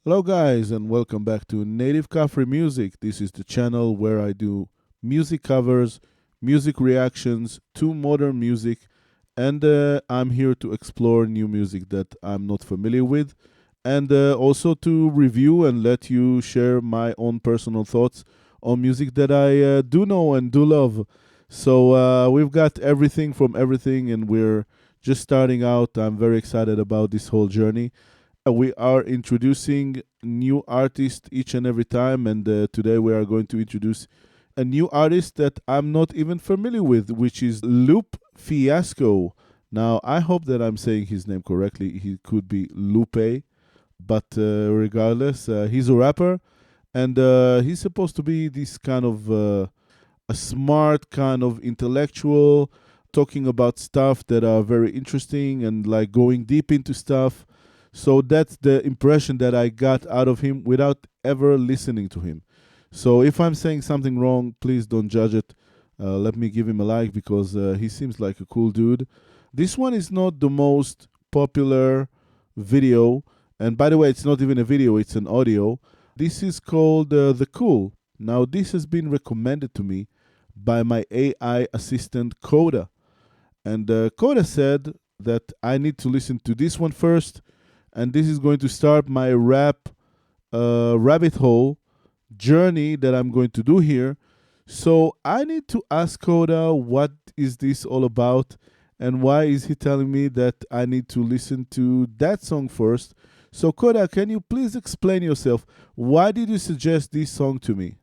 Hello, guys, and welcome back to Native Kafri Music. This is the channel where I do music covers, music reactions to modern music, and I'm here to explore new music that I'm not familiar with, and also to review and let you share my own personal thoughts on music that I do know and do love. So we've got everything from everything, and we're just starting out. I'm very excited about this whole journey. We are introducing new artists each and every time, and today we are going to introduce a new artist that I'm not even familiar with, which is Lupe Fiasco. Now, I hope that I'm saying his name correctly. He could be Lupe, but regardless, he's a rapper, and he's supposed to be this kind of a smart, kind of intellectual, talking about stuff that are very interesting and like going deep into stuff. So that's the impression that I got out of him without ever listening to him. So if I'm saying something wrong, please don't judge it. Let me give him a like because he seems like a cool dude. This one is not the most popular video. And by the way, it's not even a video, it's an audio. This is called The Cool. Now, this has been recommended to me by my AI assistant, Coda. And Coda said that I need to listen to this one first, and this is going to start my rap rabbit hole journey that I'm going to do here. So I need to ask Coda what is this all about, and why is he telling me that I need to listen to that song first. So Coda, can you please explain yourself? Why did you suggest this song to me?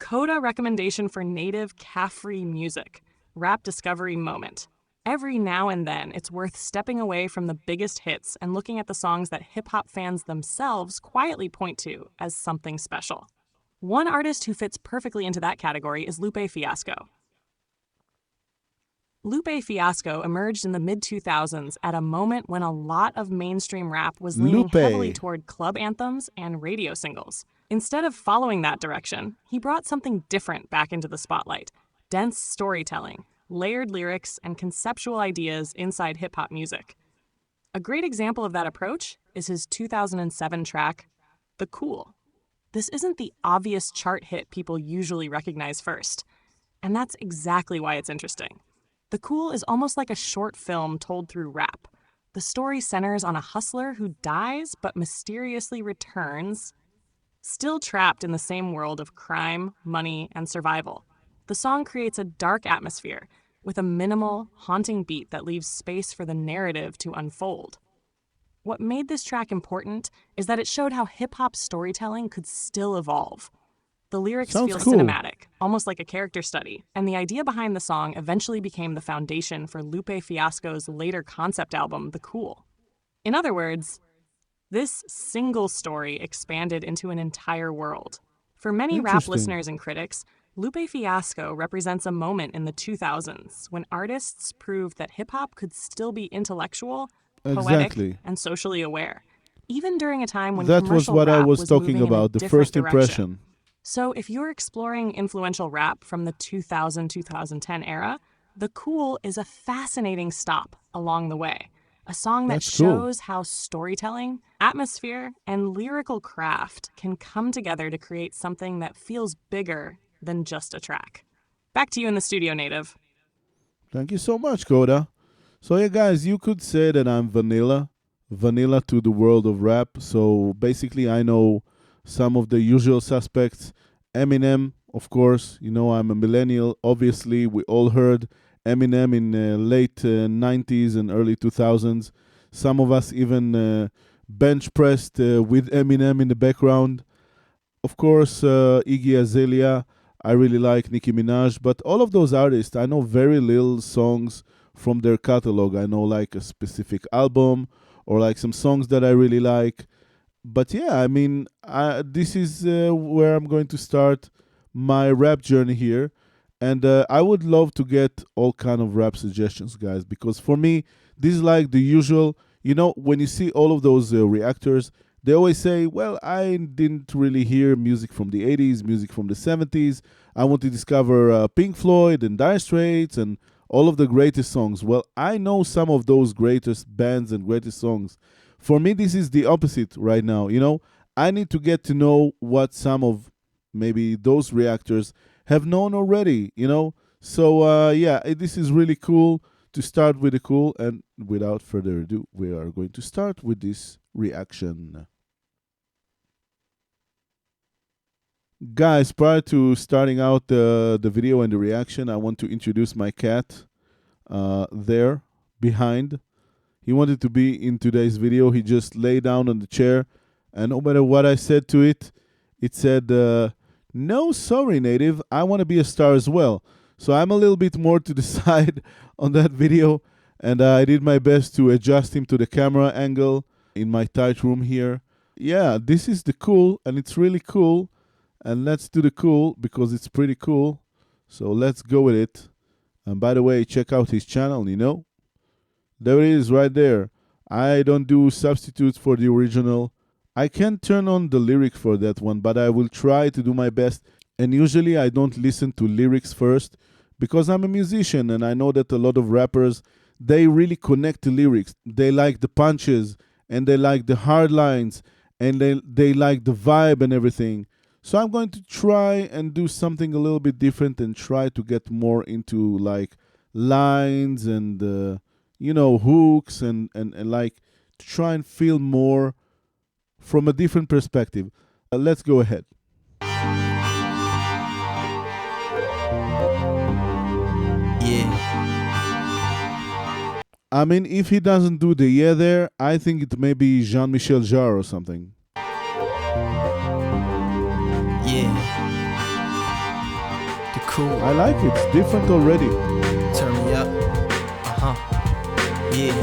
Coda recommendation for native Caffrey music. Rap discovery moment. Every now and then, it's worth stepping away from the biggest hits and looking at the songs that hip hop fans themselves quietly point to as something special. One artist who fits perfectly into that category is Lupe Fiasco. Lupe Fiasco emerged in the mid 2000s at a moment when a lot of mainstream rap was leaning heavily Lupe. toward club anthems and radio singles. Instead of following that direction, he brought something different back into the spotlight: dense storytelling, layered lyrics, and conceptual ideas inside hip hop music. A great example of that approach is his 2007 track, The Cool. This isn't the obvious chart hit people usually recognize first, and that's exactly why it's interesting. The Cool is almost like a short film told through rap. The story centers on a hustler who dies but mysteriously returns, still trapped in the same world of crime, money, and survival. The song creates a dark atmosphere with a minimal, haunting beat that leaves space for the narrative to unfold. What made this track important is that it showed how hip hop storytelling could still evolve. The lyrics Sounds feel cool. cinematic, almost like a character study, and the idea behind the song eventually became the foundation for Lupe Fiasco's later concept album, The Cool. In other words, this single story expanded into an entire world. For many rap Interesting. listeners and critics, Lupe Fiasco represents a moment in the 2000s when artists proved that hip hop could still be intellectual, poetic, Exactly. and socially aware, even during a time when That was commercial what I rap was was talking moving in a about, the different first direction. impression. So, if you're exploring influential rap from the 2010 era, The Cool is a fascinating stop along the way. A song that That's cool. shows how storytelling, atmosphere, and lyrical craft can come together to create something that feels bigger than just a track. Back to you in the studio, Native. Thank you so much, Coda. So, yeah, guys, you could say that I'm vanilla to the world of rap. So, basically, I know some of the usual suspects. Eminem, of course, you know, I'm a millennial. Obviously, we all heard Eminem in late 90s and early 2000s. Some of us even bench pressed with Eminem in the background. Of course, Iggy Azalea. I really like Nicki Minaj, but all of those artists, I know very little songs from their catalog. I know like a specific album or like some songs that I really like. But yeah, I mean, this is where I'm going to start my rap journey here, and I would love to get all kind of rap suggestions, guys, because for me, this is like the usual. You know, when you see all of those reactors, they always say, "Well, I didn't really hear music from the '80s, music from the '70s. I want to discover Pink Floyd and Dire Straits and all of the greatest songs." Well, I know some of those greatest bands and greatest songs For me, this is the opposite right now. I need to get to know what some of maybe those reactors have known already. So yeah, this is really cool to start with the cool. And without further ado, we are going to start with this reaction. Guys, prior to starting out the video and the reaction, I want to introduce my cat there behind. He wanted to be in today's video. He just lay down on the chair, and no matter what I said to it, it said, no, sorry, Native, I want to be a star as well. So I'm a little bit more to the side on that video, and I did my best to adjust him to the camera angle in my tight room here. Yeah, this is the cool, and it's really cool. And let's do the cool because it's pretty cool. So let's go with it. And by the way, check out his channel, There it is right there. I don't do substitutes for the original. I can't turn on the lyric for that one, but I will try to do my best. And usually I don't listen to lyrics first because I'm a musician and I know that a lot of rappers, they really connect to lyrics. They like the punches and they like the hard lines and they like the vibe and everything. So I'm going to try and do something a little bit different and try to get more into like lines and hooks and like to try and feel more from a different perspective. Let's go ahead. Yeah. I mean, if he doesn't do the yeah there, I think it may be Jean-Michel Jarre or something. Yeah. The cool. I like it. It's different already. Turn me up. Yeah.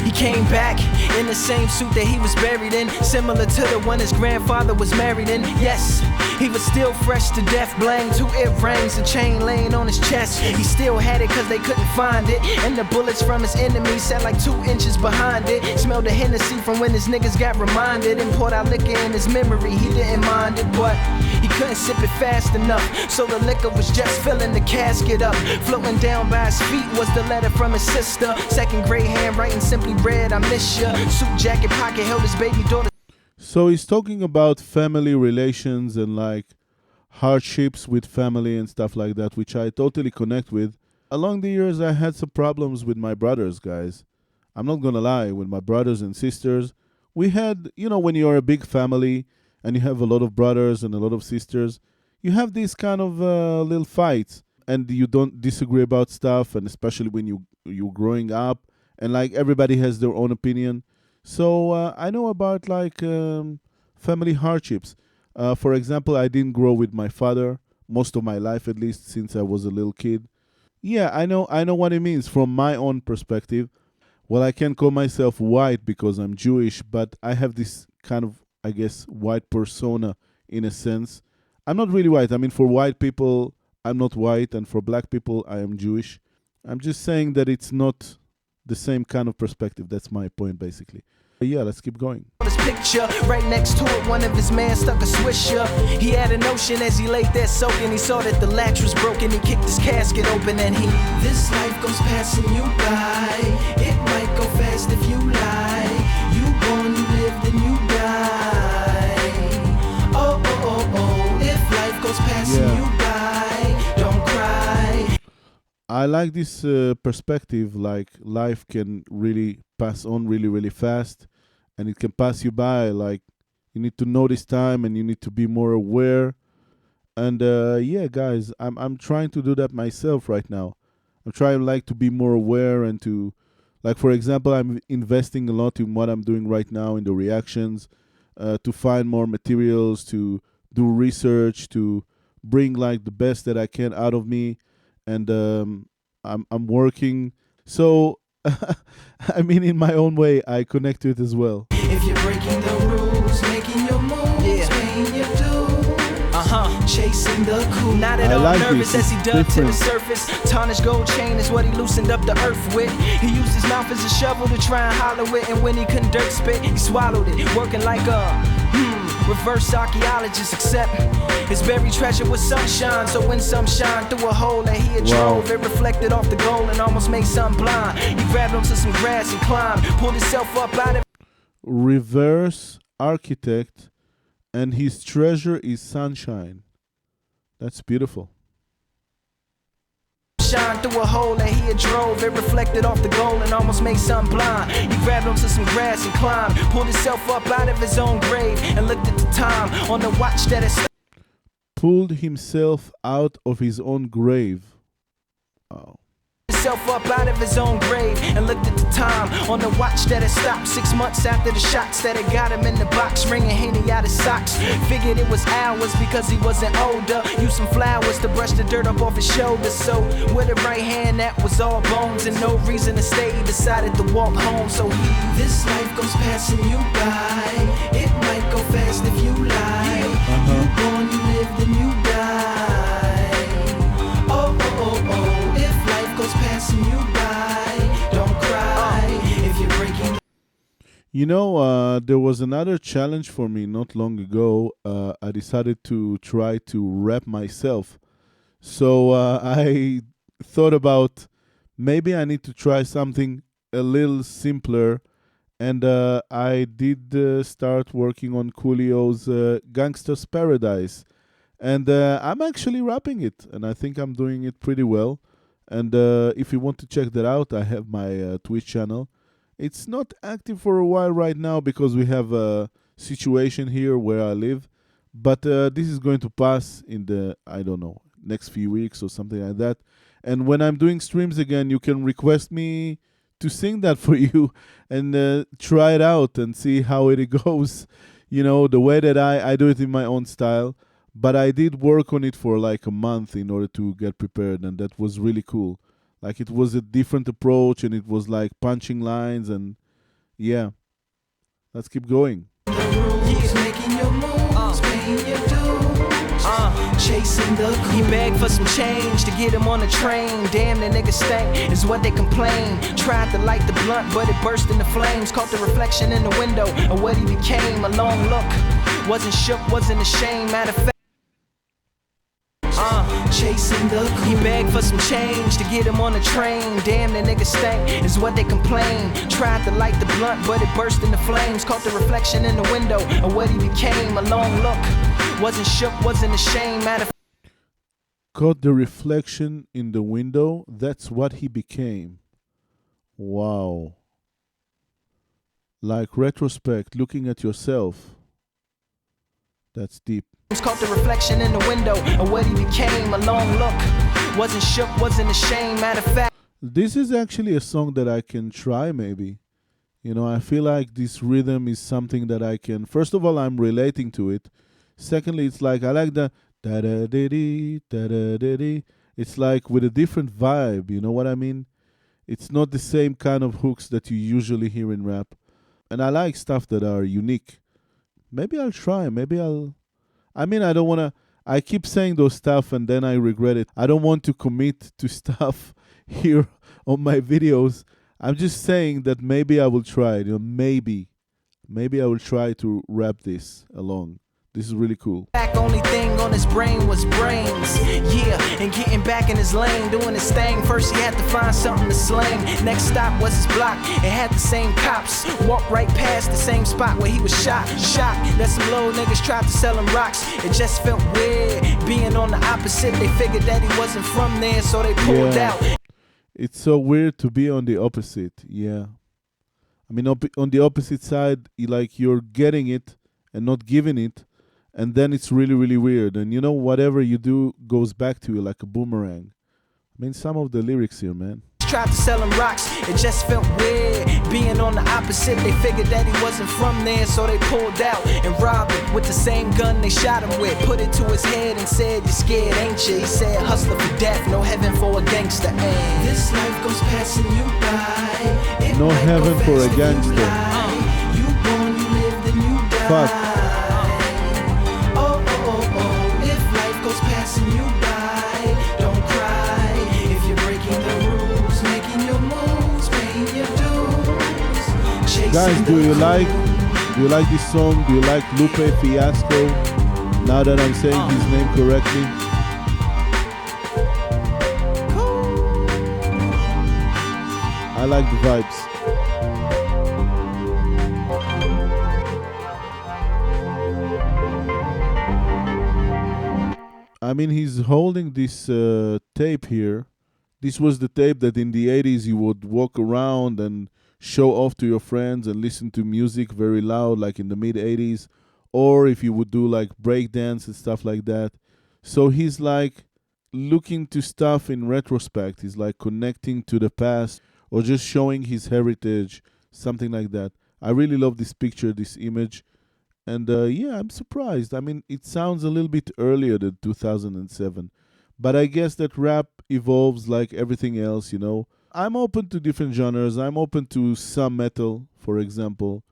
He came back in the same suit that he was buried in, similar to the one his grandfather was married in. Yes, he was still fresh to death, blang 2 earrings, a chain laying on his chest. He still had it cause they couldn't find it, and the bullets from his enemies sat like 2 inches behind it. Smelled the Hennessy from when his niggas got reminded, and poured out liquor in his memory. He didn't mind it, but he couldn't sip it fast enough, so the liquor was just filling the casket up. Floating down by his feet was the letter from his sister. 2nd grade handwriting, simply read, I miss ya. Suit jacket pocket held his baby daughter. So he's talking about family relations and like hardships with family and stuff like that, which I totally connect with. Along the years, I had some problems with my brothers, guys. I'm not gonna lie, with my brothers and sisters. We had, when you're a big family and you have a lot of brothers and a lot of sisters, you have these kind of little fights and you don't disagree about stuff, and especially when you're growing up and like everybody has their own opinion. So I know about like family hardships. For example, I didn't grow with my father most of my life, at least since I was a little kid. Yeah, I know what it means from my own perspective. Well, I can't call myself white because I'm Jewish, but I have this kind of, I guess, white persona in a sense. I'm not really white. I mean, for white people, I'm not white, and for black people, I am Jewish. I'm just saying that it's not the same kind of perspective. That's my point, basically. Yeah, let's keep going. This picture, right next to it, one of his men stuck a swisher. He had a notion as he laid there soaking. He saw that the latch was broken. He kicked his casket open and he, this life goes passing you by. It might go fast if you lie. You born, you live, then you die. Oh, oh, oh, oh. If life goes passing you by, don't cry. I like this perspective, like life can really pass on really, really fast, and it can pass you by. Like, you need to notice time and you need to be more aware. And yeah, guys, I'm trying to do that myself right now. I'm trying like to be more aware and to, like, for example, I'm investing a lot in what I'm doing right now in the reactions, to find more materials, to do research, to bring like the best that I can out of me. And I'm working. So, I mean, in my own way, I connect to it as well. If you're breaking the rules, making your moves, paying your dues, chasing the cool. Not at all like nervous this. as he It's dug to the different. surface. Tarnished gold chain is what he loosened up the earth with. He used his mouth as a shovel to try and hollow it, and when he couldn't dirt spit, he swallowed it, working like a reverse archaeologists, except his buried treasure was sunshine. So when some shine through a hole that he had drove, it reflected off the gold and almost made some blind. He grabbed onto some grass and climbed, pulled himself up out of reverse architect, and his treasure is sunshine. That's beautiful. shine through a hole that he had drove. It reflected off the gold and almost made some blind. He grabbed onto some grass and climbed, pulled himself up out of his own grave and looked at the time on the watch that had pulled himself out of his own grave. Oh. Himself up out of his own grave and looked at the time on the watch that had stopped 6 months after the shots that had got him in the box, wringing Henny out his socks. Figured it was hours because he wasn't older. Used some flowers to brush the dirt up off his shoulders. So with a right hand that was all bones and no reason to stay, he decided to walk home. So he, this life goes passing you by. It might go fast if you lie. You born, you live, then you die. Oh, oh, oh, oh. Passing you by, don't cry if you're breaking. You know, there was another challenge for me not long ago. I decided to try to rap myself. So I thought about maybe I need to try something a little simpler. And I did start working on Coolio's Gangsta's Paradise. And I'm actually rapping it. And I think I'm doing it pretty well. And if you want to check that out, I have my Twitch channel. It's not active for a while right now because we have a situation here where I live. But this is going to pass in the, I don't know, next few weeks or something like that. And when I'm doing streams again, you can request me to sing that for you and try it out and see how it goes. You know, the way that I do it in my own style. But I did work on it for like a month in order to get prepared, and that was really cool. Like, it was a different approach, and it was like punching lines, and yeah. Let's keep going. Making your moves, paying your dues, chasing the cool. He begged for some change to get him on the train. Damn, the nigga stank is what they complain. Tried to light the blunt, but it burst into flames. Caught the reflection in the window of what he became. A long look, wasn't shook, wasn't ashamed. Matter of fact, chasing the cool. He begged for some change to get him on the train. Damn, the nigga stank is what they complain. Tried to light the blunt, but it burst into flames. Caught the reflection in the window of what he became. A long look, wasn't shook, wasn't ashamed. Matter of Caught the reflection in the window. That's what he became. Wow. Like retrospect, looking at yourself. That's deep. Caught the reflection in the window of what he became. A long look, wasn't shook, wasn't ashamed. Matter of fact, this is actually a song that I can try maybe. You know, I feel like this rhythm is something that I can, first of all, I'm relating to it. Secondly, it's like, I like the da-da-dee-dee, da-da-dee-dee. It's like with a different vibe, you know what I mean? It's not the same kind of hooks that you usually hear in rap. And I like stuff that are unique. Maybe I'll try, I mean, I don't want to, I keep saying those stuff and then I regret it. I don't want to commit to stuff here on my videos. I'm just saying that maybe I will try it, you know, maybe I will try to rap this along. This is really cool. Back only thing on his brain was brains. Yeah, and getting back in his lane, doing his thing. First he had to find something to slang. Next stop was his block. It had the same cops. Walked right past the same spot where he was shot. Shocked that some low niggas tried to sell him rocks. It just felt weird. Being on the opposite, they figured that he wasn't from there, so they pulled out. It's so weird to be on the opposite. Yeah. I mean, on the opposite side, you're getting it and not giving it. And then it's really, really weird. And you know, whatever you do goes back to you like a boomerang. I mean, some of the lyrics here, man. Tried to sell him rocks, it just felt weird. Being on the opposite, they figured that he wasn't from there, so they pulled out and robbed him with the same gun they shot him with. Put it to his head and said, "You're scared, ain't you?" He said, "Hustler for death, no heaven for a gangster." And this life goes passing you by. It no heaven for a gangster. You born, you live, then you die. Fuck. Passing you by, don't cry if you're breaking the rules, making your moves, paying your dues. Guys, do you like Do you like this song? Do you like Lupe Fiasco? Now that I'm saying his name correctly. I like the vibes. I mean, he's holding this tape here. This was the tape that in the 80s you would walk around and show off to your friends and listen to music very loud, like in the mid 80s. Or if you would do like breakdance and stuff like that. So he's like looking to stuff in retrospect. He's like connecting to the past or just showing his heritage, something like that. I really love this picture, this image. And yeah, I'm surprised. I mean, it sounds a little bit earlier than 2007. But I guess that rap evolves like everything else, you know. I'm open to different genres. I'm open to some metal, for example.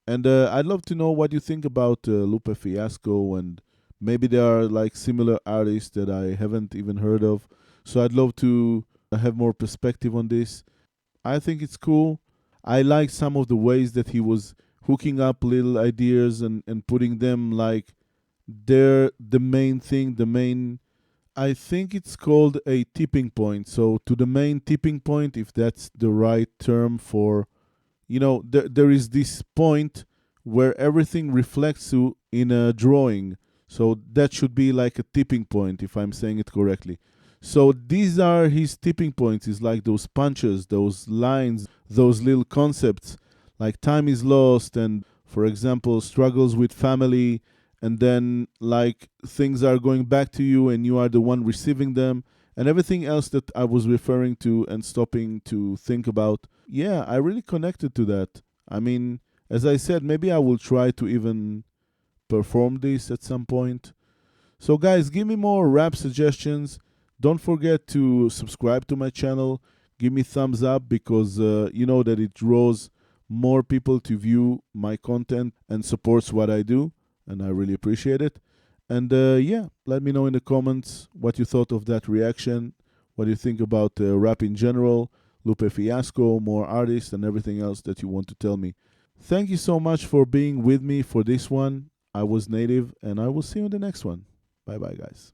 And I'd love to know what you think about Lupe Fiasco, and maybe there are like similar artists that I haven't even heard of. So I'd love to have more perspective on this. I think it's cool. I like some of the ways that he was hooking up little ideas and putting them like they're the main thing, the main, I think it's called a tipping point. So to the main tipping point, if that's the right term for, you know, there is this point where everything reflects you in a drawing. So that should be like a tipping point, if I'm saying it correctly. So these are his tipping points. It's like those punches, those lines, those little concepts, like time is lost, and for example, struggles with family, and then like things are going back to you and you are the one receiving them, and everything else that I was referring to and stopping to think about. Yeah, I really connected to that. I mean, as I said, maybe I will try to even perform this at some point. So, guys, give me more rap suggestions. Don't forget to subscribe to my channel. Give me thumbs up because you know that it draws more people to view my content and supports what I do. And I really appreciate it. And yeah, let me know in the comments what you thought of that reaction. What do you think about rap in general, Lupe Fiasco, more artists, and everything else that you want to tell me. Thank you so much for being with me for this one. I was Native, and I will see you in the next one. Bye bye, guys.